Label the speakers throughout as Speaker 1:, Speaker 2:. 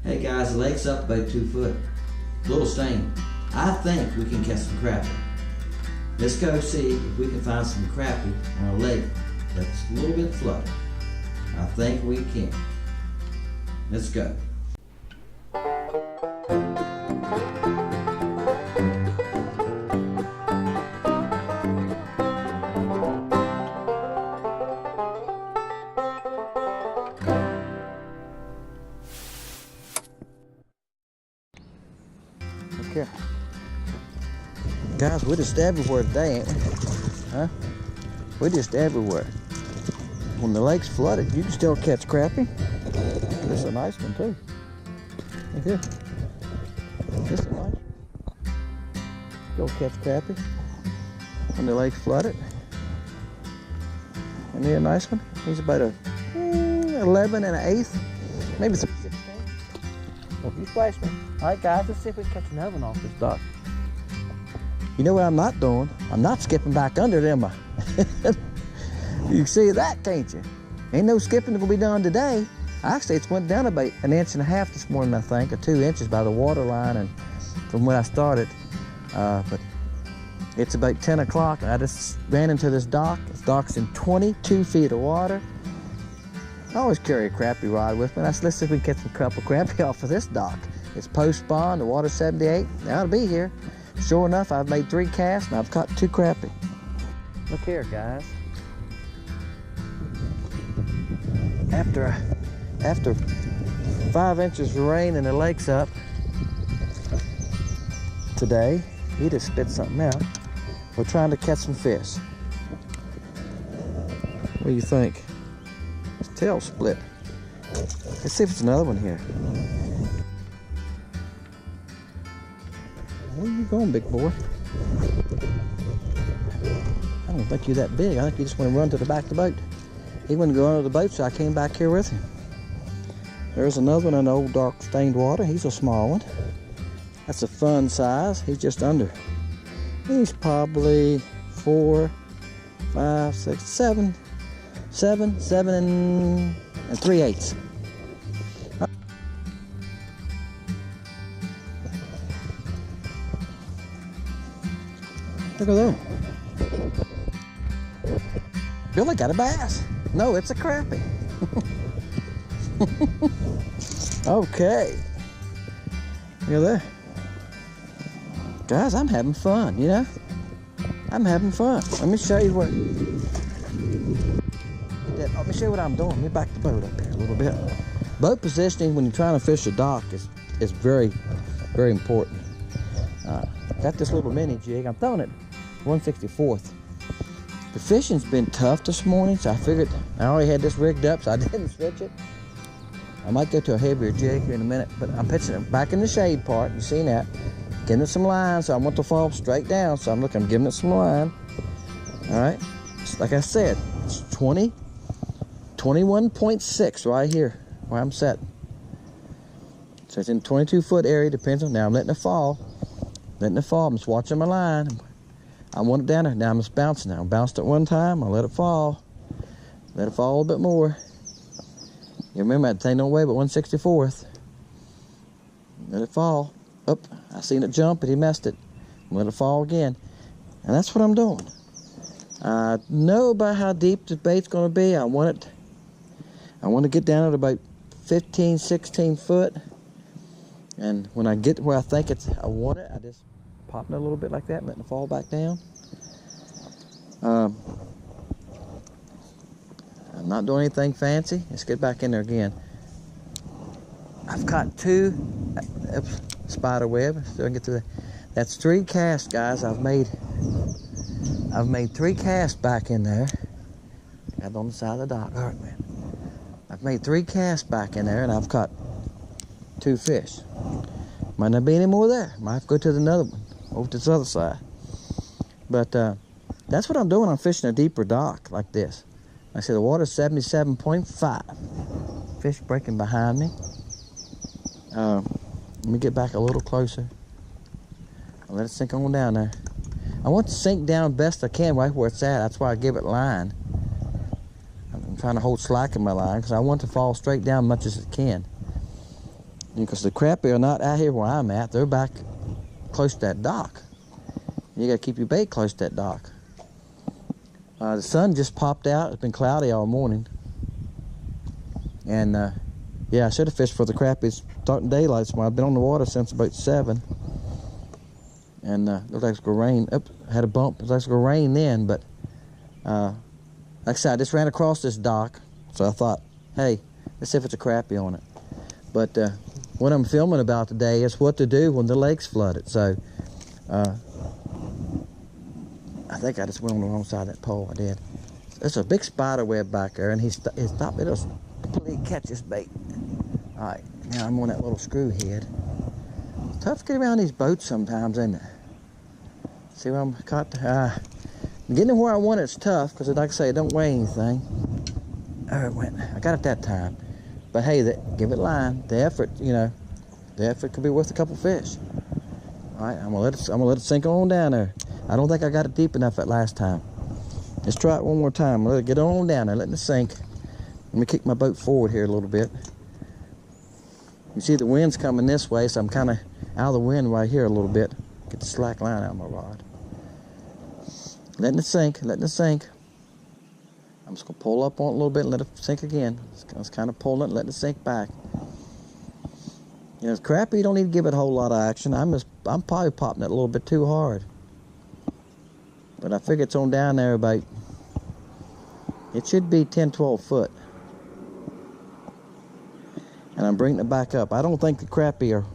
Speaker 1: Hey guys, the lake's up about 2 foot. A little stained. I think we can catch some crappie. Let's go see if we can find some crappie on a lake that's a little bit flooded. I think we can. Let's go. Okay. Guys, we're just everywhere today, ain't we? Huh? We're just everywhere. When the lake's flooded, you can still catch crappie. This is a nice one too. Look here. This is a nice one. Still catch crappie when the lake's flooded. Isn't he a nice one? He's about a 11 and an 1/8, maybe 16. Well, if you splash me. All right, guys, let's see if we can catch another one off this dock. You know what I'm not doing? I'm not skipping back under them. You can see that, can't you? Ain't no skipping gonna be done today. Actually, it's went down about 1.5 inches this morning, I think, or 2 inches by the water line, and from when I started. But it's about 10 o'clock, and I just ran into this dock. This dock's in 22 feet of water. I always carry a crappie rod with me. Let's see if we can catch a couple crappie off of this dock. It's post spawn, the water's 78. They ought to be here. Sure enough, I've made 3 casts and I've caught 2 crappie. Look here, guys. After 5 inches of rain and the lake's up today, he just spit something out. We're trying to catch some fish. What do you think? His tail split. Let's see if it's another one here. Where are you going, big boy? I don't think you're that big. I think you just want to run to the back of the boat. He wouldn't go under the boat, so I came back here with him. There's another one in the old dark stained water. He's a small one. That's a fun size. He's just under. He's probably 4, 5, 6, 7 and 3/8. Look at that. Billy got a bass. No, it's a crappie. Okay. Look at that. Guys, I'm having fun, you know? I'm having fun. Let me show you what... Let me show you what I'm doing. Let me back the boat up here a little bit. Boat positioning when you're trying to fish a dock is very, very important. Got this little mini jig. I'm throwing it 1/64. The fishing's been tough this morning, so I figured I already had this rigged up, so I didn't switch it. I might go to a heavier jig here in a minute, but I'm pitching it back in the shade part. You seen that? Giving it some line, so I want to fall straight down. So I'm giving it some line. All right. Like I said, it's 21.6 right here where I'm setting. So it's in 22-foot area. Depends on now. I'm letting it fall. Letting it fall. I'm just watching my line. I want it down there. Now I'm just bouncing now. I bounced it one time. I'll let it fall. Let it fall a little bit more. You remember that thing don't weigh but 1/64. Let it fall. Up. I seen it jump, but he messed it. Let it fall again. And that's what I'm doing. I know about how deep the bait's going to be. I want to get down at about 15, 16 foot. And when I get where I think I want it, I just pop it a little bit like that and letting it fall back down. I'm not doing anything fancy. Let's get back in there again. I've caught 2 spider web. So I can get to that. That's 3 casts, guys. I've made 3 casts back in there. Got it on the side of the dock. All right, man. I've made 3 casts back in there, and I've caught 2 fish. Might not be any more there. Might have to go to another one over to this other side. But that's what I'm doing. I'm fishing a deeper dock like this. Like I said, the water's 77.5. Fish breaking behind me. Let me get back a little closer. I'll let it sink on down there. I want to sink down best I can right where it's at. That's why I give it line. I'm trying to hold slack in my line because I want to fall straight down as much as it can. Because the crappie are not out here where I'm at. They're back close to that dock. You got to keep your bait close to that dock. The sun just popped out. It's been cloudy all morning. And yeah, I should have fished for the crappies starting daylight. So I've been on the water since about 7. And looked like it's gonna rain. Oops, had a bump. It looks like it's gonna rain then, but like I said, I just ran across this dock, so I thought, hey, let's see if it's a crappie on it. But what I'm filming about today is what to do when the lake's flooded. So I think I just went on the wrong side of that pole. I did. There's a big spider web back there, and he stopped. It'll completely catch this bait. All right, now I'm on that little screw head. It's tough to get around these boats sometimes, isn't it? See where I'm caught? Getting to where I want it's tough because, like I say, it don't weigh anything. Oh, it went. I got it that time. But hey, give it line. The effort, you know, the effort could be worth a couple fish. All right, I'm gonna let it sink on down there. I don't think I got it deep enough that last time. Let's try it one more time. Let it get on down there, letting it sink. Let me kick my boat forward here a little bit. You see the wind's coming this way, so I'm kind of out of the wind right here a little bit. Get the slack line out of my rod. Letting it sink, letting it sink. I'm just gonna pull up on it a little bit and let it sink again. It's kind of pulling it, letting it sink back. You know, it's crappie, you don't need to give it a whole lot of action. I'm probably popping it a little bit too hard. But I figure it's on down there about, it should be 10, 12 foot. And I'm bringing it back up. I don't think the crappie are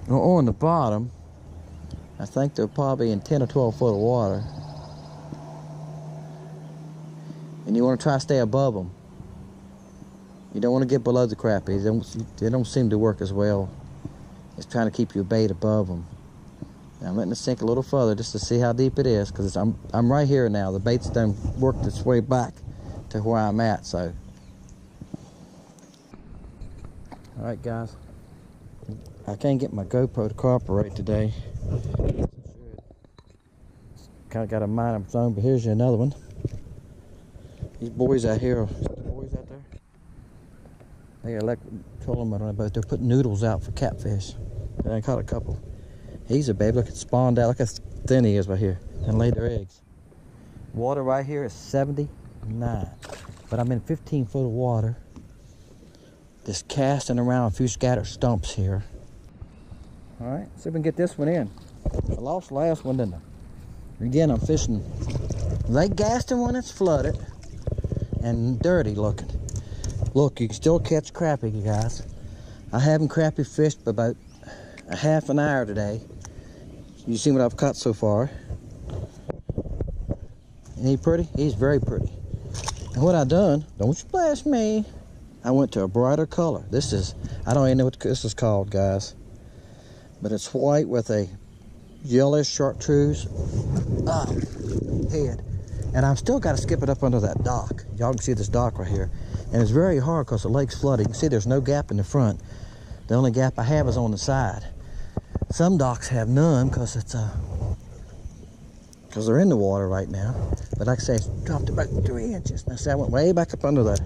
Speaker 1: on the bottom. I think they're probably in 10 or 12 foot of water. And you want to try to stay above them. You don't want to get below the crappies. They don't seem to work as well as trying to keep your bait above them. Now I'm letting it sink a little further just to see how deep it is, because I'm right here now. The bait's done worked its way back to where I'm at. So, all right, guys. I can't get my GoPro to cooperate today. Kind of got a mind of its own, but here's another one. These boys out here, is that the boys out there? They told them about they're putting noodles out for catfish. I caught a couple. He's a baby. Look, it spawned out. Look how thin he is right here. And laid their eggs. Water right here is 79. But I'm in 15 foot of water. Just casting around a few scattered stumps here. All right, see if we can get this one in. I lost the last one, didn't I? Again, I'm fishing Lake Gaston when it's flooded and dirty looking. Look, you can still catch crappie, you guys. I haven't crappie fished for about a half an hour today. You see what I've caught so far? Ain't he pretty? He's very pretty. And what I done, don't splash me, I went to a brighter color. This is, I don't even know what this is called, guys. But it's white with a yellowish chartreuse head. And I've still got to skip it up under that dock. Y'all can see this dock right here. And it's very hard because the lake's flooded. You can see there's no gap in the front. The only gap I have is on the side. Some docks have none because it's because they're in the water right now. But like I say, it's dropped about 3 inches. Now see, I went way back up under there.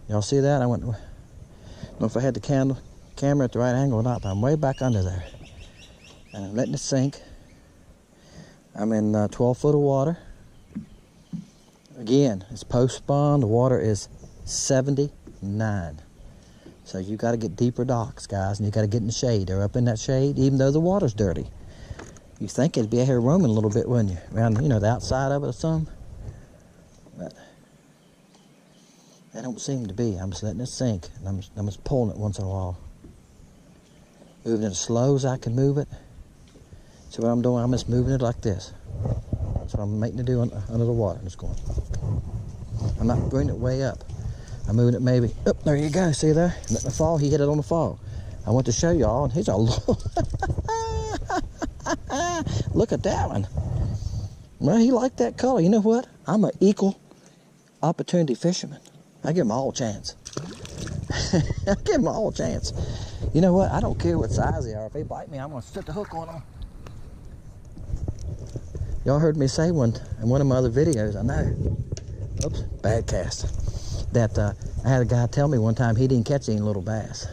Speaker 1: Y'all see that? I went, I don't know if I had the camera at the right angle or not, but I'm way back under there. And I'm letting it sink. I'm in 12 foot of water. Again, it's post-spawn. The water is 79. So you got to get deeper docks, guys, and you got to get in the shade. They're up in that shade, even though the water's dirty. You think it'd be out here roaming a little bit, wouldn't you? Around, you know, the outside of it or something. But that don't seem to be. I'm just letting it sink, and I'm just pulling it once in a while. Moving it as slow as I can move it. See what I'm doing? I'm just moving it like this. That's what I'm making it do under the water. Just going. I'm not bringing it way up. I'm moving it maybe. Oh, there you go. See there? Letting it fall. He hit it on the fall. I want to show y'all, and he's all. Look at that one. Well, he liked that color. You know what? I'm an equal opportunity fisherman. I give them all a chance. I give them all a chance. You know what? I don't care what size they are. If they bite me, I'm going to set the hook on them. Y'all heard me say in one of my other videos, I know. Oops, bad cast. That I had a guy tell me one time he didn't catch any little bass.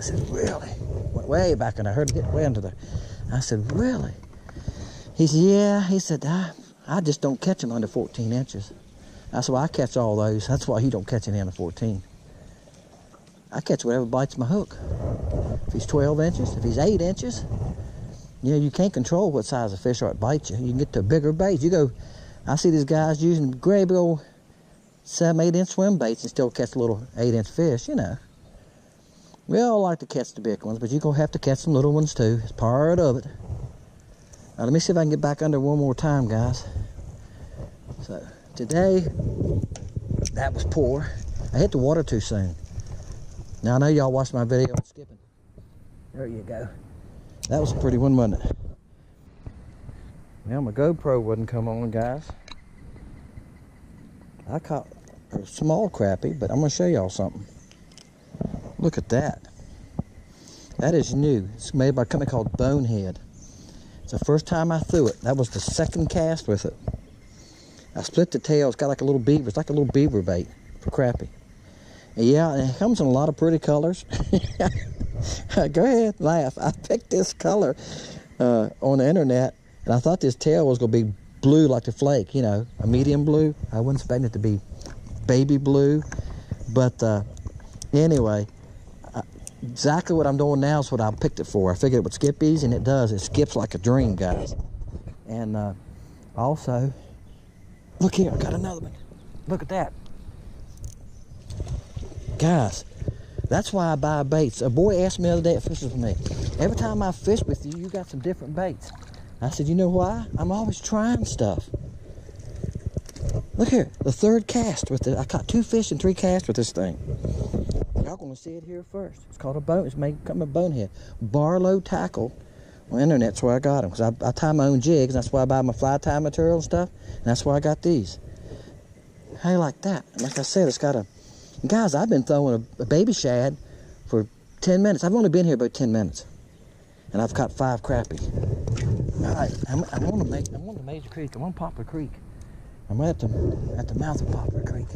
Speaker 1: said, really? Went way back and I heard it get way under there. I said, really? He said, yeah. He said, I just don't catch them under 14 inches. That's why I catch all those. That's why he don't catch any under 14. I catch whatever bites my hook. If he's 12 inches, if he's 8 inches, you know, you can't control what size of fish are that bite you. You can get to bigger baits. You go, I see these guys using great big old 7, 8 inch swim baits and still catch little 8 inch fish, you know. We all like to catch the big ones, but you're going to have to catch some little ones too. It's part of it. Now, let me see if I can get back under one more time, guys. So, today, that was poor. I hit the water too soon. Now, I know y'all watched my video on skipping. There you go. That was a pretty one, wasn't it? Well, my GoPro wouldn't come on, guys. I caught a small crappie, but I'm going to show y'all something. Look at that. That is new. It's made by a company called Bonehead. It's the first time I threw it. That was the second cast with it. I split the tail. It's got like a little beaver. It's like a little beaver bait for crappie. And yeah, and it comes in a lot of pretty colors. Go ahead, laugh. I picked this color on the internet, and I thought this tail was going to be blue like the flake, you know, a medium blue. I wasn't expecting it to be baby blue. But anyway, exactly what I'm doing now is what I picked it for. I figured it would skip easy, and it does. It skips like a dream, guys. And also, look here, I got another one. Look at that. Guys, that's why I buy baits. A boy asked me the other day at fishing with me, every time I fish with you, you got some different baits. I said, you know why? I'm always trying stuff. Look here, the third cast with it. I caught 2 fish and 3 casts with this thing. Y'all gonna see it here first. It's called a bone. It's made from a Bonehead. Barlow tackle. On the internet's where I got them, because I tie my own jigs. And that's why I buy my fly tie material and stuff. And that's why I got these. How you like that? And like I said, it's got a. Guys, I've been throwing a baby shad for 10 minutes. I've only been here about 10 minutes, and I've caught 5 crappie. All right, I'm on the major creek. I'm on Poplar Creek. I'm at the mouth of Poplar Creek.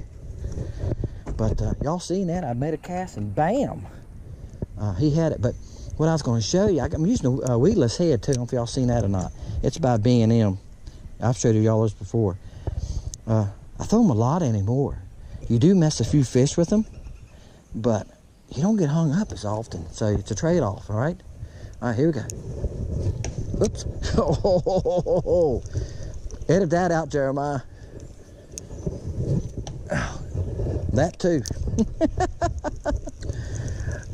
Speaker 1: But y'all seen that? I made a cast and bam, he had it. But what I was going to show you, I'm using a weedless head too. I don't know if y'all seen that or not. It's by B&M. I've showed y'all this before. I throw them a lot anymore. You do mess a few fish with them, but you don't get hung up as often. So it's a trade-off, all right? All right, here we go. Oops. Oh, edit that out, Jeremiah. Oh, that too.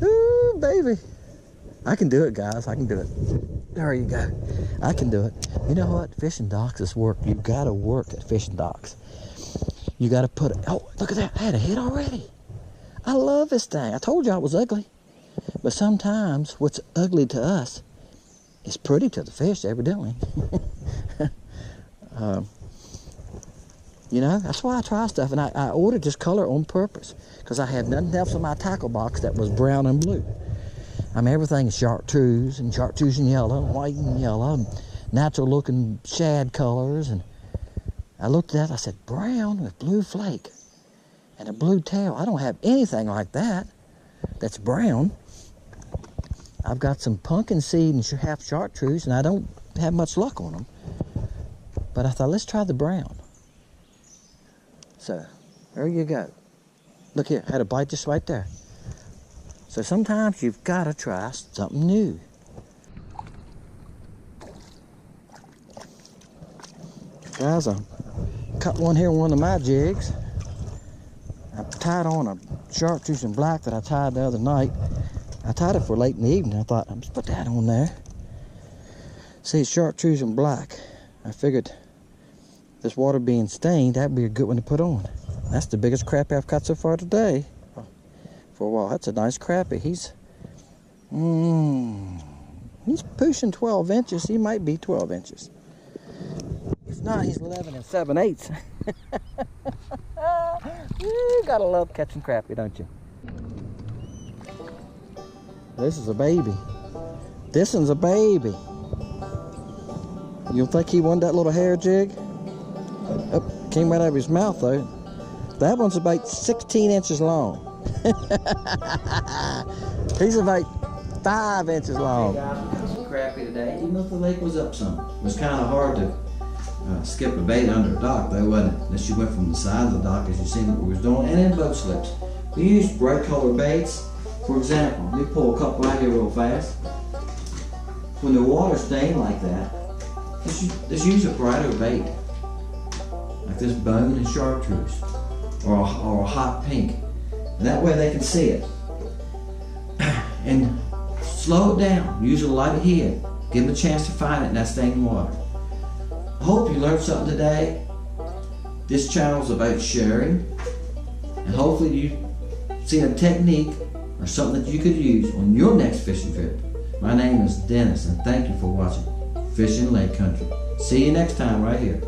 Speaker 1: Ooh, baby. I can do it, guys. I can do it. There you go. I can do it. You know what? Fishing docks is work. You've got to work at fishing docks. You got to put it. Oh, look at that. I had a hit already. I love this thing. I told y'all it was ugly. But sometimes what's ugly to us is pretty to the fish, evidently. You know, that's why I try stuff. And I ordered this color on purpose, because I have nothing else in my tackle box that was brown and blue. I mean, everything is chartreuse and yellow, white and yellow, natural looking shad colors. And I looked at that, I said, brown with blue flake and a blue tail. I don't have anything like that that's brown. I've got some pumpkin seed and half chartreuse, and I don't have much luck on them. But I thought, let's try the brown. So, there you go. Look here, I had a bite just right there. So sometimes you've got to try something new. Guys, I cut one here on one of my jigs. I tied on a chartreuse and black that I tied the other night. I tied it for late in the evening. I thought, I'm just put that on there. See, it's chartreuse and black. I figured this water being stained, that'd be a good one to put on. That's the biggest crappie I've caught so far today. For a while, that's a nice crappie. He's pushing 12 inches. He might be 12 inches. If not, he's 11 and 7/8. You gotta love catching crappie, don't you? This is a baby. This one's a baby. You think he wanted that little hair jig? Oh, came right out of his mouth though. That one's about 16 inches long. He's about 5 inches long.
Speaker 2: Hey guys, we caught some crappie today. Even if the lake was up some, it was kind of hard to skip a bait under a dock, though, wasn't it? Unless you went from the side of the dock, as you seen what we was doing, and in boat slips. We used bright colored baits. For example, let me pull a couple out here real fast. When the water's stained like that, just use a brighter bait, like this bone and chartreuse, or a hot pink. And that way they can see it. And slow it down. Use a light head. Give them a chance to find it in that stained water. I hope you learned something today. This channel is about sharing, and hopefully you see a technique or something that you could use on your next fishing trip. My name is Dennis, and thank you for watching Fishing Lake Country. See you next time right here.